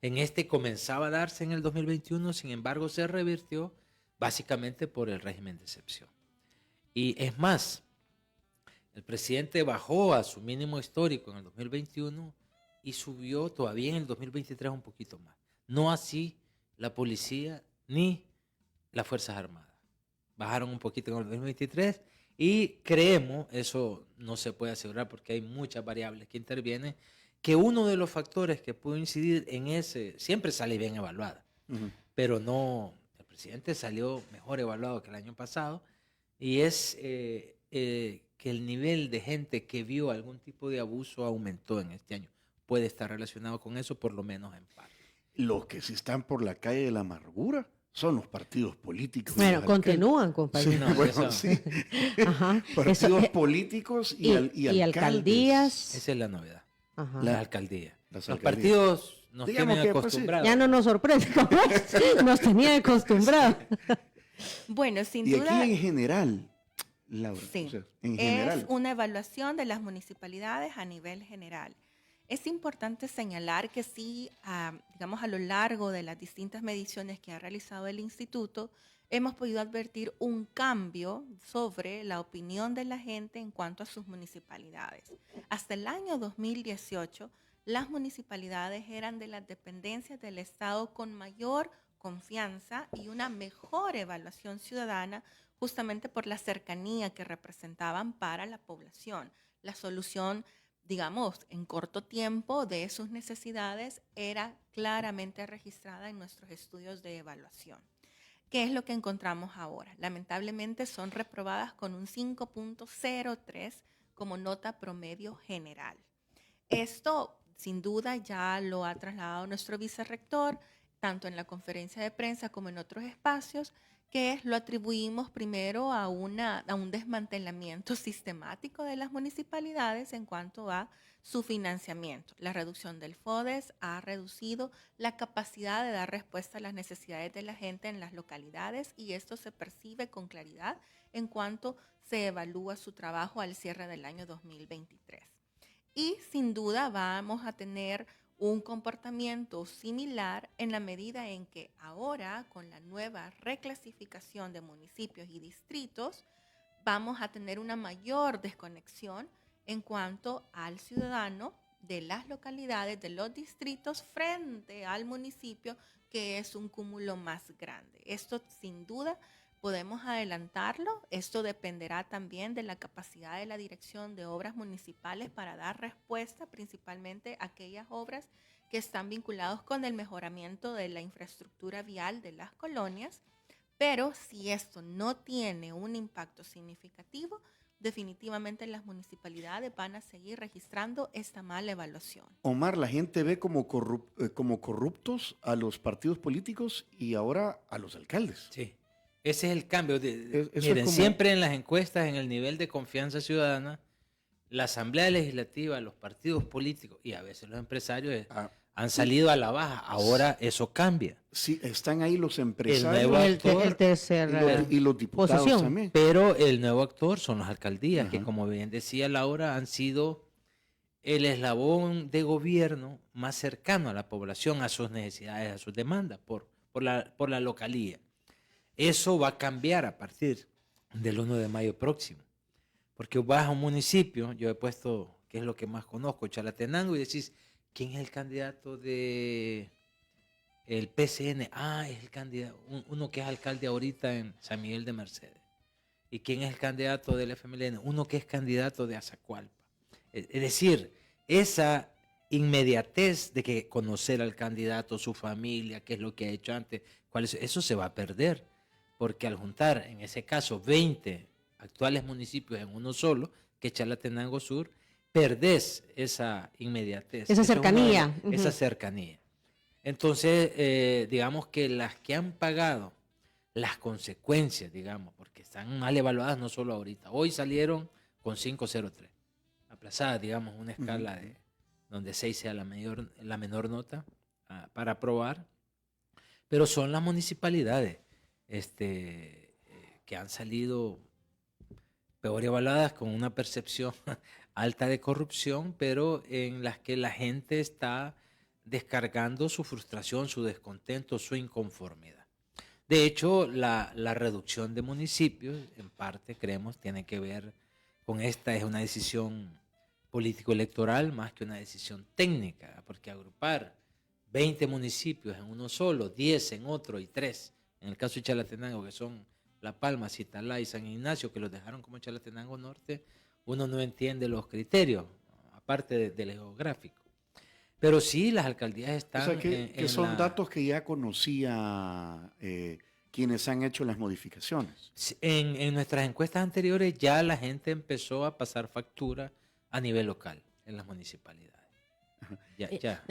En este comenzaba a darse en el 2021, sin embargo se revirtió básicamente por el régimen de excepción. Y es más, el presidente bajó a su mínimo histórico en el 2021 y subió todavía en el 2023 un poquito más. No así la policía ni las Fuerzas Armadas. Bajaron un poquito en el 2023 y creemos, eso no se puede asegurar porque hay muchas variables que intervienen, que uno de los factores que puede incidir en ese, siempre sale bien evaluada, pero no, el presidente salió mejor evaluado que el año pasado y es que el nivel de gente que vio algún tipo de abuso aumentó en este año. Puede estar relacionado con eso, por lo menos en parte. Los que sí están por la calle de la amargura son los partidos políticos. Bueno, continúan, compañero. Sí, No, bueno, eso- sí. Ajá. Partidos Eso, políticos y alcaldes. alcaldías. Esa es la novedad, Ajá. la alcaldia. Las Los alcaldías. partidos nos Digamos tienen que, pues, sí. acostumbrados. Ya no nos sorprende, nos tenía acostumbrados. Bueno, sin Y duda aquí en general, Laura, sí, en es general. una evaluación de las municipalidades a nivel general. Es importante señalar que sí, digamos, a lo largo de las distintas mediciones que ha realizado el instituto, hemos podido advertir un cambio sobre la opinión de la gente en cuanto a sus municipalidades. Hasta el año 2018, las municipalidades eran de las dependencias del Estado con mayor confianza y una mejor evaluación ciudadana, justamente por la cercanía que representaban para la población. La solución, digamos, en corto tiempo de sus necesidades era claramente registrada en nuestros estudios de evaluación. ¿Qué es lo que encontramos ahora? Lamentablemente son reprobadas con un 5.03 como nota promedio general. Esto, sin duda, ya lo ha trasladado nuestro vicerrector, tanto en la conferencia de prensa como en otros espacios, que lo atribuimos primero a un desmantelamiento sistemático de las municipalidades en cuanto a su financiamiento. La reducción del FODES ha reducido la capacidad de dar respuesta a las necesidades de la gente en las localidades y esto se percibe con claridad en cuanto se evalúa su trabajo al cierre del año 2023. Y sin duda vamos a tener un comportamiento similar en la medida en que ahora, con la nueva reclasificación de municipios y distritos, vamos a tener una mayor desconexión en cuanto al ciudadano de las localidades, de los distritos, frente al municipio, que es un cúmulo más grande. Esto sin duda podemos adelantarlo. Esto dependerá también de la capacidad de la Dirección de Obras Municipales para dar respuesta principalmente a aquellas obras que están vinculadas con el mejoramiento de la infraestructura vial de las colonias. Pero si esto no tiene un impacto significativo, definitivamente las municipalidades van a seguir registrando esta mala evaluación. Omar, la gente ve como corruptos a los partidos políticos y ahora a los alcaldes. Sí. Ese es el cambio. Eso Miren, es como... siempre en las encuestas, en el nivel de confianza ciudadana, la Asamblea Legislativa, los partidos políticos y a veces los empresarios han salido a la baja. Ahora eso cambia. Sí, están ahí los El empresarios nuevo actor, el tercer y los diputados posición. también. pero el nuevo actor son las alcaldías, Ajá. que como bien decía Laura, han sido el eslabón de gobierno más cercano a la población, a sus necesidades, a sus demandas por la localía. Eso va a cambiar a partir del 1 de mayo próximo. Porque vas a un municipio, yo he puesto, que es lo que más conozco, Chalatenango, y decís, ¿quién es el candidato de el PCN? Es el candidato, uno que es alcalde ahorita en San Miguel de Mercedes. ¿Y quién es el candidato del FMLN? Uno que es candidato de Azacualpa. Es decir, esa inmediatez de que conocer al candidato, su familia, qué es lo que ha hecho antes, eso se va a perder. Porque al juntar, en ese caso, 20 actuales municipios en uno solo, que es Chalatenango Sur, perdés esa inmediatez. Esa cercanía. Esa cercanía. Entonces, digamos que las que han pagado las consecuencias, digamos, porque están mal evaluadas no solo ahorita. Hoy salieron con 503, aplazadas, digamos, una escala de donde 6 sea la menor nota para aprobar, pero son las municipalidades que han salido peor evaluadas, con una percepción alta de corrupción, pero en las que la gente está descargando su frustración, su descontento, su inconformidad. De hecho, la reducción de municipios, en parte, creemos, tiene que ver con es una decisión político-electoral más que una decisión técnica, porque agrupar 20 municipios en uno solo, 10 en otro y 3 en el caso de Chalatenango, que son La Palma, Citalá y San Ignacio, que los dejaron como Chalatenango Norte, uno no entiende los criterios, aparte del geográfico. Pero sí, las alcaldías están... O sea, que son datos que ya conocía quienes han hecho las modificaciones. En nuestras encuestas anteriores ya la gente empezó a pasar factura a nivel local, en las municipalidades. Ya.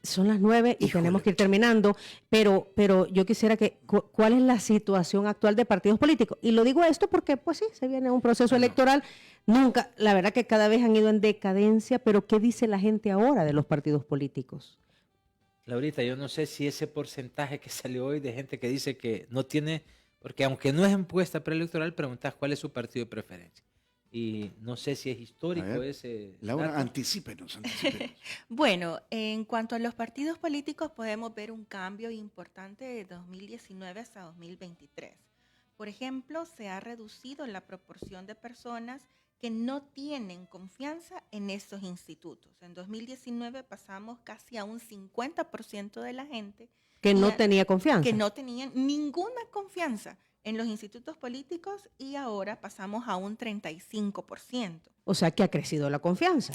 Son las 9 y tenemos que ir terminando, pero yo quisiera que, ¿cuál es la situación actual de partidos políticos? Y lo digo esto porque, pues sí, se viene un proceso electoral. Nunca, la verdad que cada vez han ido en decadencia, pero ¿qué dice la gente ahora de los partidos políticos? Laurita, yo no sé si ese porcentaje que salió hoy de gente que dice que no tiene, porque aunque no es encuesta preelectoral, preguntas cuál es su partido de preferencia. Y no sé si es histórico ese Laura, dato. Anticípenos. Bueno, en cuanto a los partidos políticos, podemos ver un cambio importante de 2019 hasta 2023. Por ejemplo, se ha reducido la proporción de personas que no tienen confianza en estos institutos. En 2019 pasamos casi a un 50% de la gente que no tenía confianza. Que no tenían ninguna confianza en los institutos políticos y ahora pasamos a un 35%. O sea que ha crecido la confianza.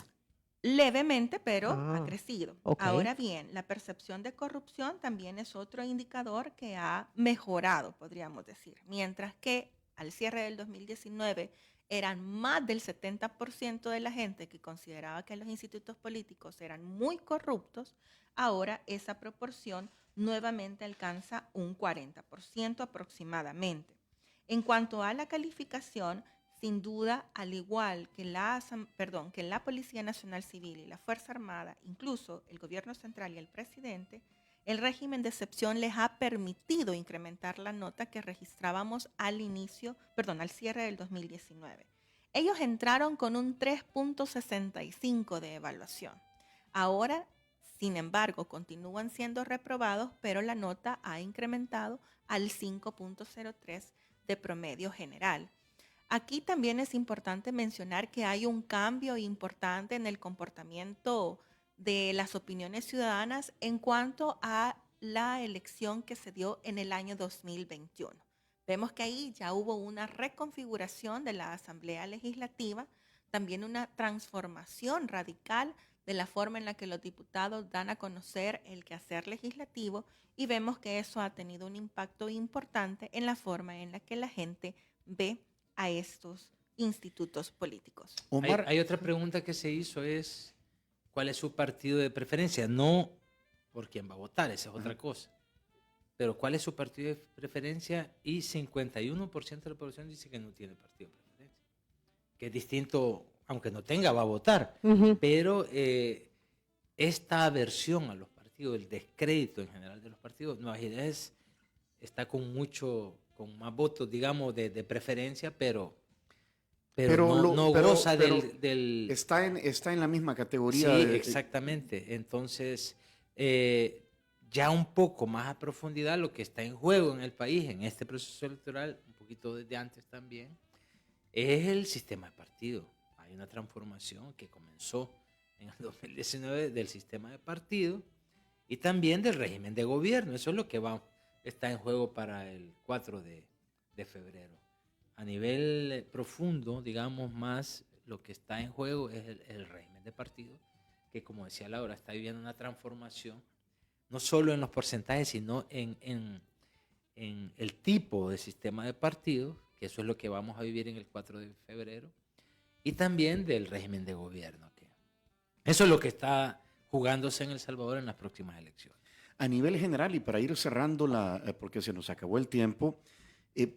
Levemente, pero ha crecido. Okay. Ahora bien, la percepción de corrupción también es otro indicador que ha mejorado, podríamos decir. Mientras que al cierre del 2019 eran más del 70% de la gente que consideraba que los institutos políticos eran muy corruptos, ahora esa proporción nuevamente alcanza un 40% aproximadamente. En cuanto a la calificación, sin duda, al igual que la Policía Nacional Civil y la Fuerza Armada, incluso el gobierno central y el presidente, el régimen de excepción les ha permitido incrementar la nota que registrábamos al cierre del 2019. Ellos entraron con un 3.65 de evaluación. Ahora, sin embargo, continúan siendo reprobados, pero la nota ha incrementado al 5.03 de promedio general. Aquí también es importante mencionar que hay un cambio importante en el comportamiento de las opiniones ciudadanas en cuanto a la elección que se dio en el año 2021. Vemos que ahí ya hubo una reconfiguración de la Asamblea Legislativa, también una transformación radical de la forma en la que los diputados dan a conocer el quehacer legislativo, y vemos que eso ha tenido un impacto importante en la forma en la que la gente ve a estos institutos políticos. Omar, Hay otra pregunta que se hizo es, ¿cuál es su partido de preferencia? No por quién va a votar, esa es otra cosa. Pero ¿cuál es su partido de preferencia? Y 51% de la población dice que no tiene partido de preferencia. Que es distinto, aunque no tenga, va a votar. Pero esta aversión a los partidos, el descrédito en general de los partidos, Nuevas Ideas está con más votos, digamos, de preferencia, pero no goza del... Está en la misma categoría. Sí, exactamente. Entonces, ya un poco más a profundidad, lo que está en juego en el país, en este proceso electoral, un poquito desde antes también, es el sistema de partido. Hay una transformación que comenzó en el 2019 del sistema de partido y también del régimen de gobierno. Eso es lo que está en juego para el 4 de febrero. A nivel profundo, digamos más, lo que está en juego es el régimen de partido, que como decía Laura, está viviendo una transformación, no solo en los porcentajes, sino en el tipo de sistema de partido, que eso es lo que vamos a vivir en el 4 de febrero, y también del régimen de gobierno. Eso es lo que está jugándose en El Salvador en las próximas elecciones. A nivel general, y para ir cerrando, porque se nos acabó el tiempo,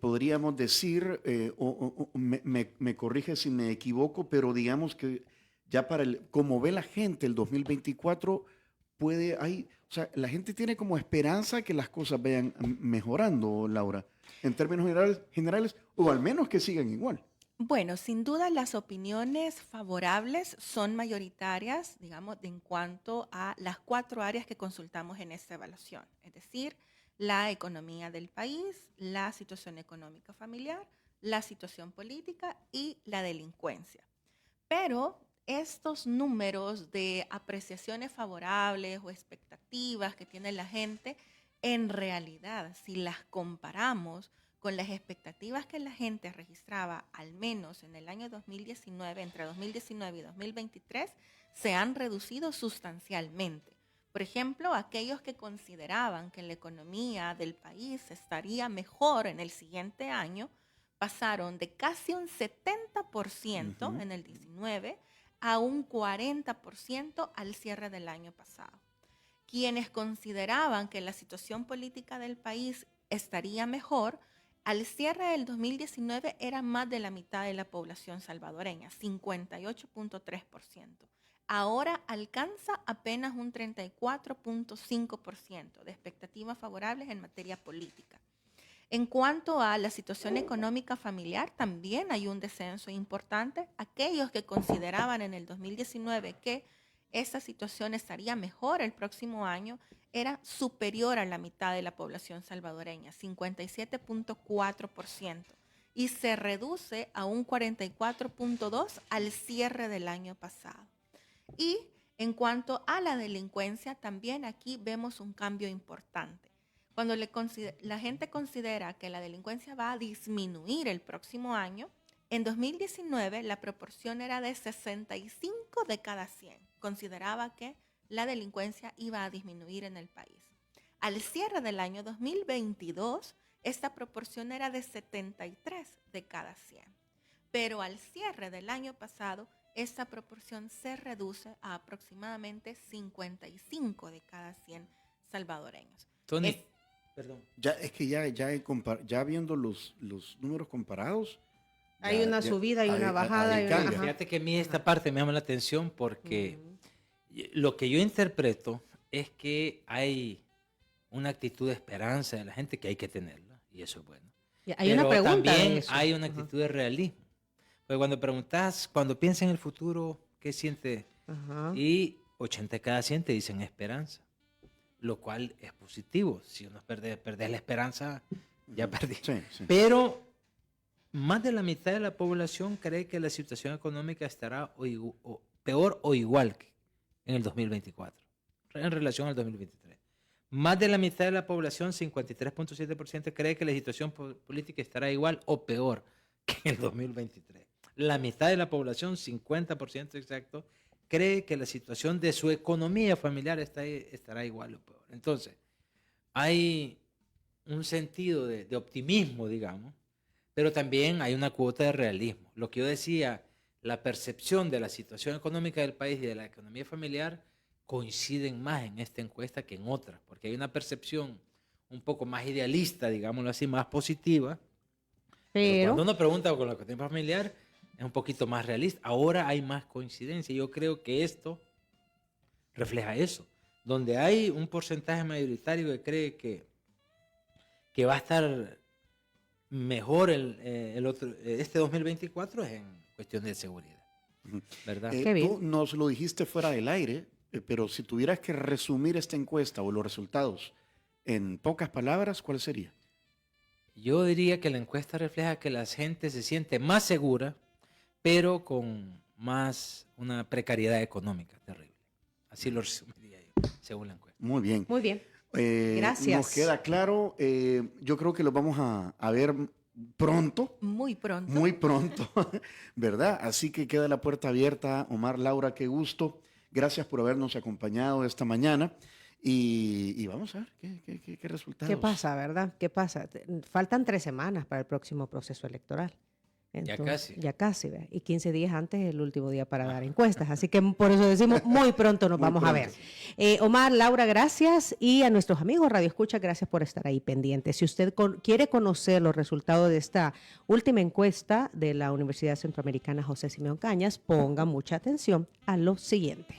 podríamos decir, me corrige si me equivoco, pero digamos que ya como ve la gente el 2024, la gente tiene como esperanza que las cosas vayan mejorando, Laura, en términos generales, o al menos que sigan igual. Bueno, sin duda las opiniones favorables son mayoritarias, digamos, en cuanto a las 4 áreas que consultamos en esta evaluación, es decir, la economía del país, la situación económica familiar, la situación política y la delincuencia. Pero estos números de apreciaciones favorables o expectativas que tiene la gente, en realidad, si las comparamos con las expectativas que la gente registraba, al menos en el año 2019, entre 2019 y 2023, se han reducido sustancialmente. Por ejemplo, aquellos que consideraban que la economía del país estaría mejor en el siguiente año, pasaron de casi un 70% en el 19 a un 40% al cierre del año pasado. Quienes consideraban que la situación política del país estaría mejor, al cierre del 2019 era más de la mitad de la población salvadoreña, 58.3%. Ahora alcanza apenas un 34.5% de expectativas favorables en materia política. En cuanto a la situación económica familiar, también hay un descenso importante. Aquellos que consideraban en el 2019 que esta situación estaría mejor el próximo año, era superior a la mitad de la población salvadoreña, 57.4%, y se reduce a un 44.2% al cierre del año pasado. Y en cuanto a la delincuencia, también aquí vemos un cambio importante. Cuando la gente considera que la delincuencia va a disminuir el próximo año, en 2019 la proporción era de 65 de cada 100. Consideraba que la delincuencia iba a disminuir en el país. Al cierre del año 2022, esta proporción era de 73 de cada 100. Pero al cierre del año pasado, esta proporción se reduce a aproximadamente 55 de cada 100 salvadoreños. Tony, perdón. Ya es que ya viendo los números comparados. Hay una subida, hay una bajada. hay hay una- cambio. ajá. Fíjate que a mí esta parte me llama la atención porque lo que yo interpreto es que hay una actitud de esperanza de la gente que hay que tenerla, y eso es bueno. Hay una Pero pregunta de también eso. hay una Ajá. actitud de realismo. Porque cuando preguntas, cuando piensas en el futuro, ¿qué siente? Ajá. Y 80 de cada 100 te dicen esperanza, lo cual es positivo. Si uno perdés la esperanza, ya perdí. Sí, sí. Pero más de la mitad de la población cree que la situación económica estará peor o igual que en el 2024, en relación al 2023. Más de la mitad de la población, 53.7%, cree que la situación política estará igual o peor que en el 2023. La mitad de la población, 50% exacto, cree que la situación de su economía familiar estará igual o peor. Entonces, hay un sentido de optimismo, digamos, pero también hay una cuota de realismo. Lo que yo decía, la percepción de la situación económica del país y de la economía familiar coinciden más en esta encuesta que en otras, porque hay una percepción un poco más idealista, digámoslo así, más positiva. Pero cuando uno pregunta con la cuestión familiar, es un poquito más realista. Ahora hay más coincidencia. Yo creo que esto refleja eso. Donde hay un porcentaje mayoritario que cree que va a estar mejor este 2024 es en cuestión de seguridad. ¿Verdad? Qué bien. Tú nos lo dijiste fuera del aire, pero si tuvieras que resumir esta encuesta o los resultados en pocas palabras, ¿cuál sería? Yo diría que la encuesta refleja que la gente se siente más segura, pero con más una precariedad económica terrible. Así lo resumiría yo, según la encuesta. Muy bien. Muy bien. Gracias. Nos queda claro. Yo creo que lo vamos a ver pronto. Muy pronto. Muy pronto, ¿verdad? Así que queda la puerta abierta. Omar, Laura, qué gusto. Gracias por habernos acompañado esta mañana. Y vamos a ver qué resultados. ¿Qué pasa, verdad? ¿Qué pasa? Faltan 3 semanas para el próximo proceso electoral. Ya casi, ¿ve? Y 15 días antes es el último día para dar encuestas. Así que por eso decimos, muy pronto nos vamos a ver. Omar, Laura, gracias. Y a nuestros amigos Radio Escucha, gracias por estar ahí pendientes. Si usted quiere conocer los resultados de esta última encuesta de la Universidad Centroamericana José Simeón Cañas, ponga mucha atención a lo siguiente.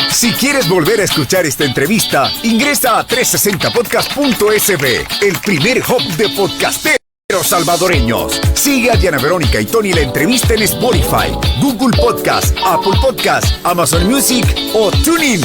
Si quieres volver a escuchar esta entrevista, ingresa a 360podcast.sb, el primer hub de podcasteros salvadoreños. Sigue a Diana Verónica y Tony la entrevista en Spotify, Google Podcast, Apple Podcast, Amazon Music o TuneIn.